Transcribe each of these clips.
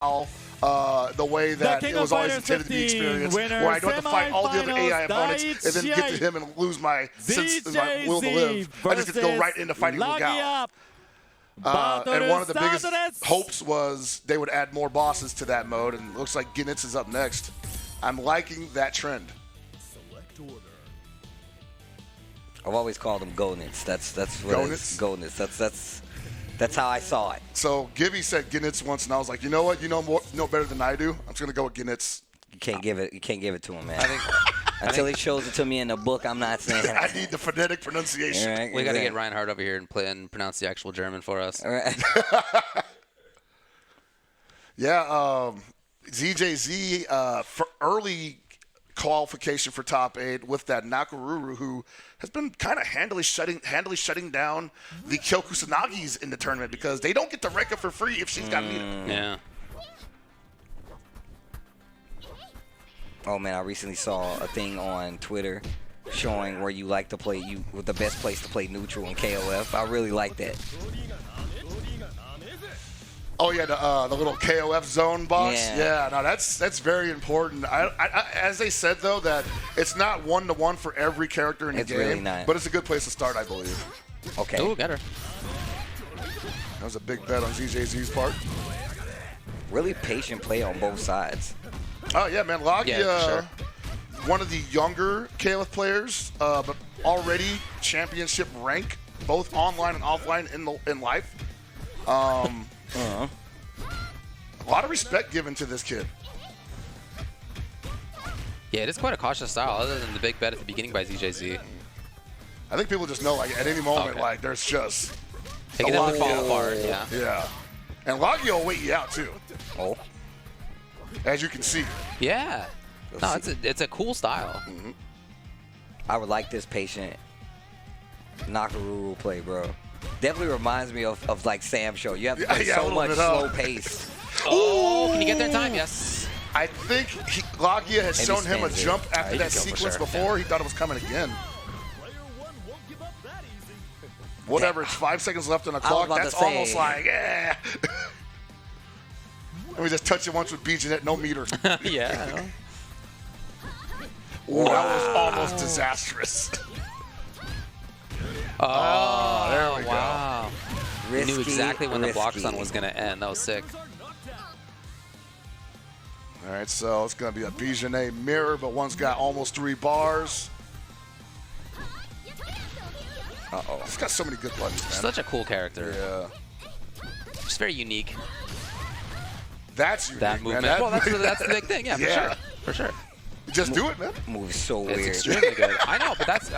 the way that it was always intended to be experienced, where I don't have to fight all the other AI opponents and then get to him and lose my will to live. I just get to go right into fighting Laggia. And one of the biggest hopes was they would add more bosses to that mode, and it looks like Jenet is up next. I'm liking that trend. I've always called them Gonets. That's what Gonets. That's how I saw it. So Gibby said Genets once, and I was like, you know what? You know better than I do. I'm just gonna go with Genets. You can't give it to him, man. Until he shows it to me in the book, I'm not saying it. I need the phonetic pronunciation. Right, we got to get Reinhardt over here and play and pronounce the actual German for us. All right. Yeah, ZJZ for early qualification for top 8 with that Nakoruru, who has been kind of handily shutting down the Kyokusanagis in the tournament because they don't get to rank up for free if she's got meter. Yeah. Oh man, I recently saw a thing on Twitter showing where you like to play the best place to play neutral in KOF. I really like that. Oh yeah, the little KOF zone box. Yeah, no, that's very important. As they said though, that it's not 1-to-1 for every character in the game, really not. but it's a good place to start, I believe. Okay. Ooh, got her. That was a big bet on ZJZ's part. Really patient play on both sides. Oh yeah, man, Laggia, Yeah, for sure. one of the younger KOF players, but already championship rank, both online and offline in life. A lot of respect given to this kid. Yeah, it is quite a cautious style, other than the big bet at the beginning by ZJZ. I think people just know, like, at any moment, Okay. like, there's just They can definitely fall apart, yeah. Yeah. And Laggia will wait you out, too. Oh. As you can see. Yeah. No, it's a cool style. I would like this patient Nakoruru play, bro. Definitely reminds me of like Sam Show. You have to play so much slow pace. Oh, can you get there in time? Yes. I think Laggia has shown him a jump after he that can go for sequence sure. before. He thought it was coming again. Whatever, it's 5 seconds left on the clock. That's almost like, yeah. Let me just touch it once with Jenet, no meter. Yeah. Ooh, that was almost disastrous. Oh, there we go. wow. Risky, Knew exactly when the block risky. stun was going to end. That was sick. All right, so it's going to be a Jenet mirror, but one's got almost 3 bars. Uh-oh. It's got so many good buttons, man. Such a cool character. Yeah. Just very unique. That's unique, That movement. man. Well, that's the big thing. Yeah, Yeah. for sure. Just do it, man. Moves so It's weird. extremely good. I know, but that's...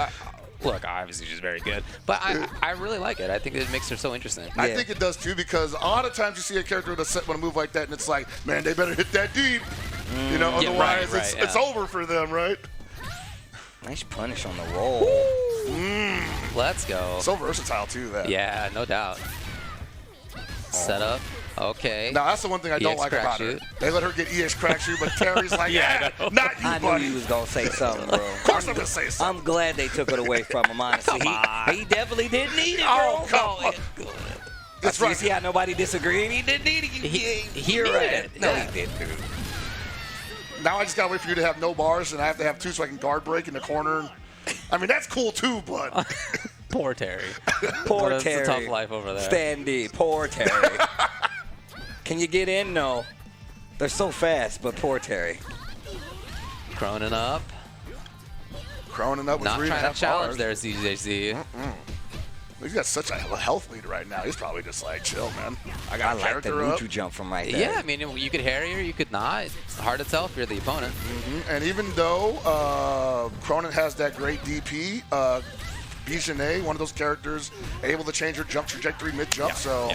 look, obviously she's very good. But I really like it. I think it makes her so interesting. I think it does, too, because a lot of times you see a character with a move like that, and it's like, man, they better hit that deep. You know, otherwise it's over for them, right? Nice punish on the roll. Let's go. So versatile, too, that. Yeah, no doubt. Setup. Okay. Now, that's the one thing I don't like about her. They let her get EX crack shoot, but Terry's like, yeah, not you, I buddy. knew you was going to say something, bro. Of course I'm going to say something. I'm glad they took it away from him, honestly. He definitely didn't need it, bro. Oh, come on. That's right. You see how nobody disagreed? He didn't need it. He read it. No, he didn't. Now I just got to wait for you to have no bars, and I have to have 2 so I can guard break in the corner. I mean, that's cool, too, but... Poor Terry. Poor It's Terry. a tough life over there. Standy. Poor Terry. Can you get in? No. They're so fast, but poor Terry. Krohnen up. Krohnen up with Not 3.5 trying to challenge bars. there, ZJZ. He's got such a health lead right now. He's probably just like, chill, man. I I got a like the character up. neutral jump from right there. Yeah, I mean, you could harry her, you could not. It's hard to tell if you're the opponent. And even though Krohnen has that great DP, Jenet, one of those characters, able to change her jump trajectory mid-jump, so...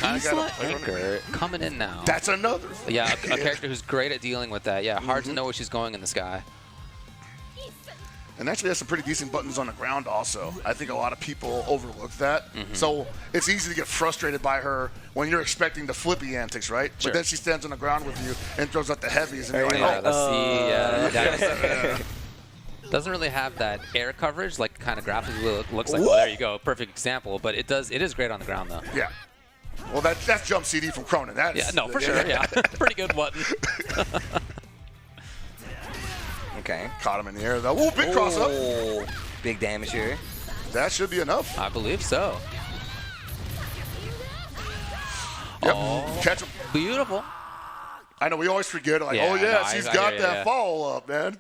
Isla Anchor coming in now. That's another thing. Yeah, a character who's great at dealing with that. Yeah, hard to know where she's going in the sky. And actually has some pretty decent buttons on the ground also. I think a lot of people overlook that. So it's easy to get frustrated by her when you're expecting the flippy antics, right? Sure. But then she stands on the ground with you and throws out the heavies. And you're like, Yeah, oh. let's see. Doesn't really have that air coverage, like kind of graphically looks like. Well, there you go, perfect example. But it does. It is great on the ground though. Yeah. Well, that's jump CD from Krohnen. That's, yeah, no, for sure. Yeah, pretty good button. Okay. Caught him in the air though. Ooh, big cross up. Big damage here. That should be enough. I believe so. Yep. Oh, Catch him. Beautiful. I know we always forget. Like, Yeah, oh yeah, no, she's I got hear that ya. follow up, man.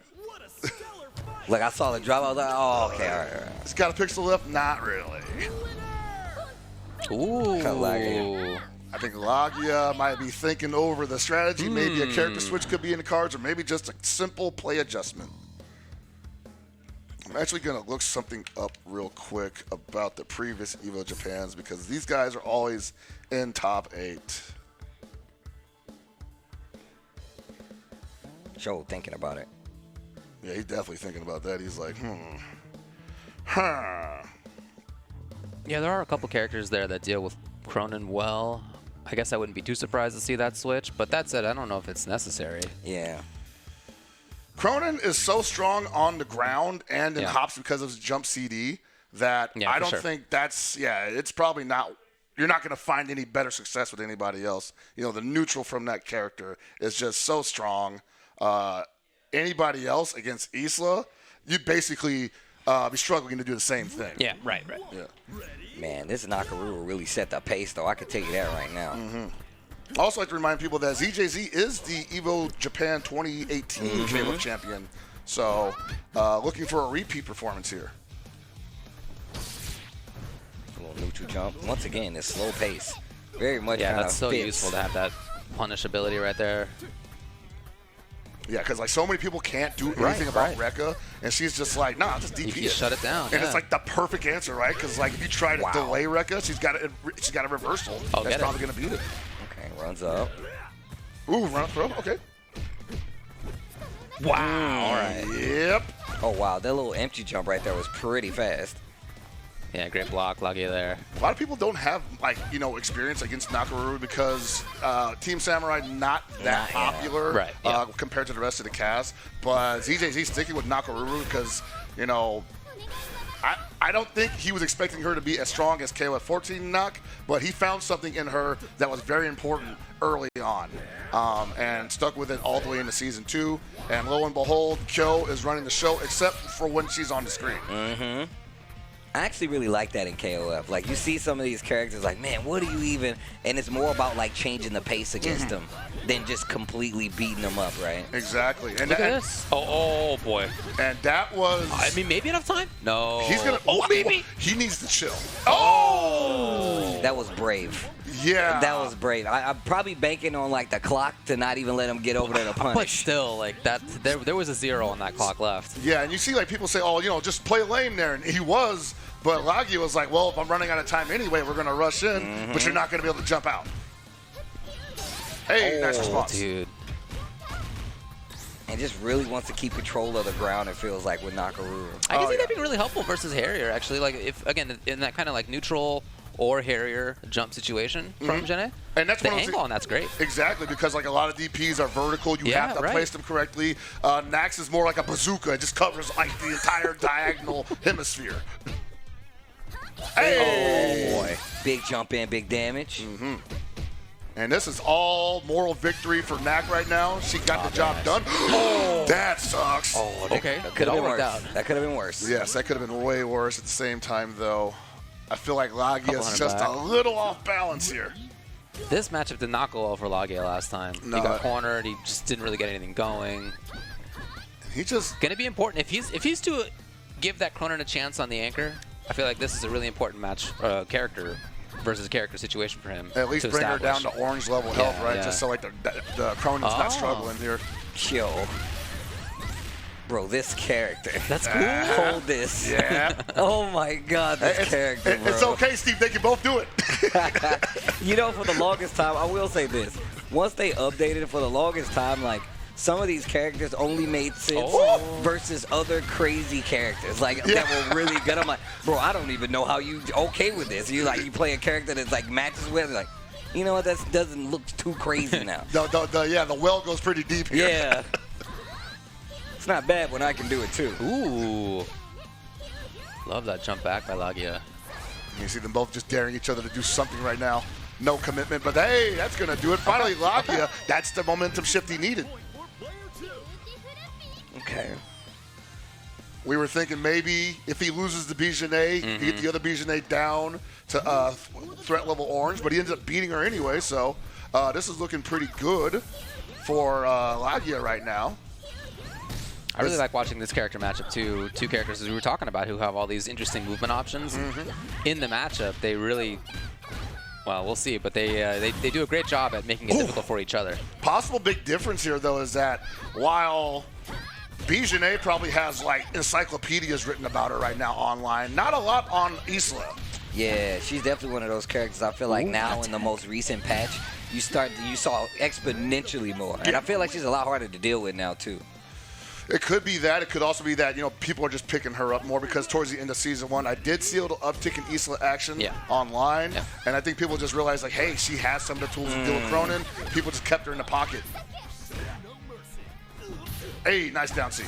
Like I saw the drop. I was like, oh, okay, all right. She's got a pixel left. Not really. Ooh. Kinda lagging. I think Laggia might be thinking over the strategy. Maybe a character switch could be in the cards, or maybe just a simple play adjustment. I'm actually going to look something up real quick about the previous Evo Japans because these guys are always in top 8. Joe thinking about it. Yeah, he's definitely thinking about that. He's like, Yeah, there are a couple characters there that deal with Krohnen well. I guess I wouldn't be too surprised to see that switch, but that said, I don't know if it's necessary. Yeah. Krohnen is so strong on the ground and in hops because of his jump CD that I don't think that's, it's probably not, you're not going to find any better success with anybody else. You know, the neutral from that character is just so strong. Anybody else against Isla, you'd basically be struggling to do the same thing. Yeah, right. Yeah. Man, this Nakoruru really set the pace, though. I can tell you that right now. I also like to remind people that ZJZ is the Evo Japan 2018 KOF champion. So, looking for a repeat performance here. A little neutral jump. Once again, this slow pace. Very much that's so fits. useful to have that punish ability right there. Yeah, because like so many people can't do anything about Rekka, and she's just like, nah, just DP You it. shut it down. And it's like the perfect answer, right? Because like if you try to delay Rekka, she's got a reversal. That's probably gonna beat it. Okay, runs up. Ooh, run up throw. Okay. Wow. All right. Yep. Oh wow, that little empty jump right there was pretty fast. Yeah, great block, Laggia there. A lot of people don't have like experience against Nakoruru because Team Samurai not that popular compared to the rest of the cast. But ZJZ sticking with Nakoruru because I don't think he was expecting her to be as strong as KOF 14 Nak, but he found something in her that was very important early on and stuck with it all the way into Season 2. And lo and behold, Kyo is running the show except for when she's on the screen. I actually really like that in KOF. Like, you see some of these characters like, man, what do you even... And it's more about, like, changing the pace against them than just completely beating them up, right? Exactly. And Look at this. Oh, boy. And that was... I mean, maybe enough time? No. He's going to... Oh, maybe. He needs to chill. Oh! That was brave. Yeah. That was brave. I'm probably banking on, like, the clock to not even let him get over there to punish. But still, like, that, there was a 0 on that clock left. Yeah, and you see, like, people say, oh, just play lame there. And he was... But Laggia was like, well, if I'm running out of time anyway, we're going to rush in, but you're not going to be able to jump out. Hey, nice response. Dude. And just really wants to keep control of the ground, it feels like, with Nakoruru. I can see that being really helpful versus Harrier, actually. Like, if, again, in that kind of, like, neutral or Harrier jump situation from Jenet, and that's the angle on that's great. Exactly, because, like, a lot of DPs are vertical. You have to place them correctly. Nax is more like a bazooka. It just covers, like, the entire diagonal hemisphere. Hey! Oh, boy. Big jump in, big damage. And this is all moral victory for Nak right now. She got the job done. Oh, that sucks. Oh, okay. That could have been worse. Out. That could have been worse. Yes, that could have been way worse at the same time, though. I feel like Laggia is just a little off balance here. This matchup did not go well for Laggia last time. No. He got cornered. He just didn't really get anything going. He just... Going to be important. If he's to give that Krohnen a chance on the anchor, I feel like this is a really important match, character versus character situation for him. At least bring her down to orange level health, right? Just so like the Krohnen's not struggling here. Yo. Bro, this character. That's cool. Hold this. Yeah. Oh my God, this character, bro. It's okay, Steve. They can both do it. For the longest time, I will say this. Once they updated it, for the longest time, like, some of these characters only made sense versus other crazy characters, like, that were really good. I'm like, bro, I don't even know how you okay with this. You play a character that's like matches with, like, you know what, that doesn't look too crazy now. The well goes pretty deep here. Yeah. It's not bad when I can do it too. Ooh. Love that jump back by Laggia. You see them both just daring each other to do something right now. no commitment. But hey, that's going to do it. Finally, Laggia, that's the momentum shift he needed. Okay. We were thinking maybe if he loses the Jenet, he get the other Jenet down to threat level orange, but he ends up beating her anyway. So this is looking pretty good for Laggia right now. I really like watching this character matchup too. Two characters, as we were talking about, who have all these interesting movement options. In the matchup, they really, well, we'll see, but they do a great job at making it difficult for each other. Possible big difference here, though, is that while Jenet probably has like encyclopedias written about her right now online, not a lot on Isla. Yeah, she's definitely one of those characters. I feel like now in the most recent patch, you saw exponentially more, and I feel like she's a lot harder to deal with now too. It could be that. It could also be that, you know, people are just picking her up more because towards the end of Season 1, I did see a little uptick in Isla action online. Yeah. And I think people just realized, like, hey, she has some of the tools to deal with Krohnen. People just kept her in the pocket. Hey, nice down C.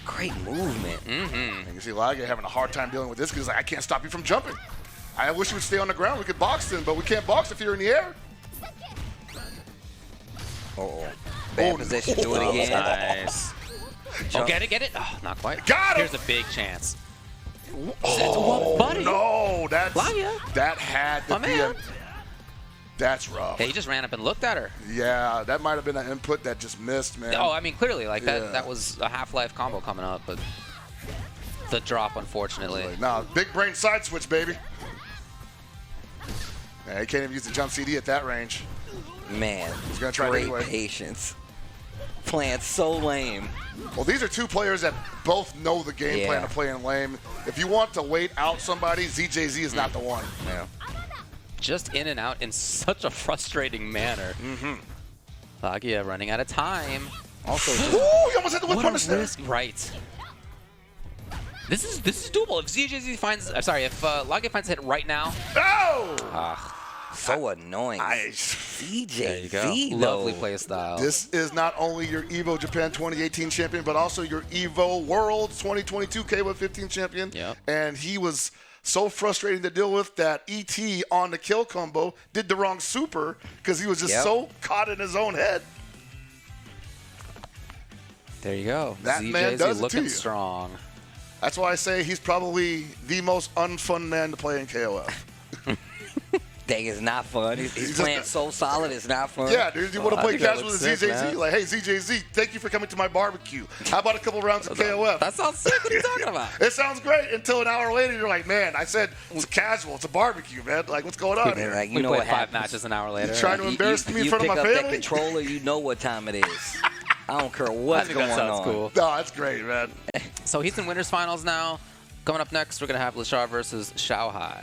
Great movement. And you see Laggia having a hard time dealing with this because like, I can't stop you from jumping. I wish you would stay on the ground. We could box them, but we can't box if you're in the air. Bad position. Do it again. Nice. Oh, get it. Oh, not quite. Got him. Here's a big chance. Oh, buddy. No, that Laggia. had to be a... That's rough. Hey, he just ran up and looked at her. Yeah, that might have been an input that just missed, man. Oh, I mean, clearly, like that was a Half-Life combo coming up, but the drop, unfortunately. Nah, big brain side switch, baby. Yeah, he can't even use the jump CD at that range. Man, he's gonna try great anyway. Patience. Playing so lame. Well, these are two players that both know the game plan of playing lame. If you want to wait out somebody, ZJZ is not the one. Yeah. Just in and out in such a frustrating manner. Laggia running out of time. Also, he almost had the whip punish there. Right. This is doable. If ZJZ finds, if Laggia finds a hit right now. Oh! So annoying. ZJZ, there you go. Lovely play style. This is not only your EVO Japan 2018 champion, but also your EVO Worlds 2022 KOFXV champion. Yep. And he was so frustrating to deal with that ET on the kill combo did the wrong super because he was just so caught in his own head. There you go. That ZJZ man does it looking to you. strong. That's why I say he's probably the most unfun man to play in KOF. Dang, it's not fun. He's playing so solid, it's not fun. Yeah, dude, you want to play casual with ZJZ? Like, hey, ZJZ, thank you for coming to my barbecue. How about a couple rounds of KOF? That sounds sick. What are you talking about? It sounds great until an hour later you're like, man, I said it's casual. It's a barbecue, man. Like, what's going on here? Like, you we know played what 5 matches an hour later. You trying to embarrass me in front of my family? You pick up that controller, you know what time it is. I don't care what's going on. That sounds cool. No, that's great, man. So he's in winners finals now. Coming up next, we're going to have Lashar versus Xiaohai.